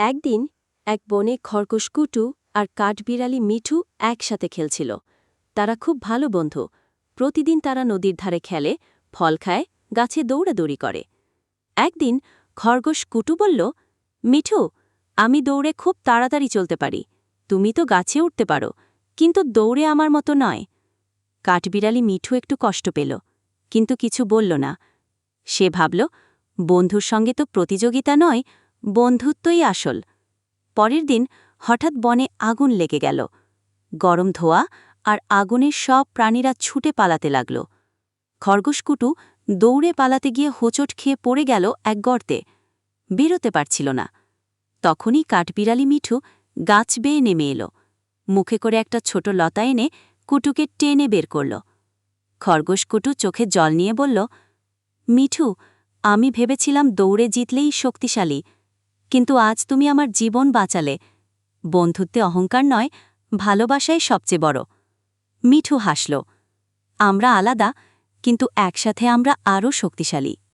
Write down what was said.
একদিন এক বনে খরগোশ কুটু আর কাঠবিড়ালি মিঠু একসাথে খেলছিল। তারা খুব ভালো বন্ধু। প্রতিদিন তারা নদীর ধারে খেলে, ফল খায়, গাছে দৌড়াদৌড়ি করে। একদিন খরগোশ কুটু বলল, মিঠু, আমি দৌড়ে খুব তাড়াতাড়ি চলতে পারি। তুমি তো গাছে উঠতে পারো, কিন্তু দৌড়ে আমার মতো নয়। কাঠবিড়ালি মিঠু একটু কষ্ট পেল, কিন্তু কিছু বলল না। সে ভাবল, বন্ধুর সঙ্গে তো প্রতিযোগিতা নয়, বন্ধুত্বই আসল। পরের দিন হঠাৎ বনে আগুন লেগে গেল। গরম ধোঁয়া আর আগুনের সব প্রাণীরা ছুটে পালাতে লাগল। খরগোশকুটু দৌড়ে পালাতে গিয়ে হোঁচট খেয়ে পড়ে গেল এক গর্তে। বেরোতে পারছিল না। তখনই কাঠবিড়ালি মিঠু গাছ বেয়ে নেমে এলো। মুখে করে একটা ছোট লতা এনে কুটুকে টেনে বের করল। খরগোশকুটু চোখে জল নিয়ে বলল, মিঠু, আমি ভেবেছিলাম দৌড়ে জিতলেই শক্তিশালী, কিন্তু আজ তুমি আমার জীবন বাঁচালে। বন্ধুত্বে অহংকার নয়, ভালোবাসাই সবচেয়ে বড়। মিঠু হাসল। আমরা আলাদা, কিন্তু একসাথে আমরা আরও শক্তিশালী।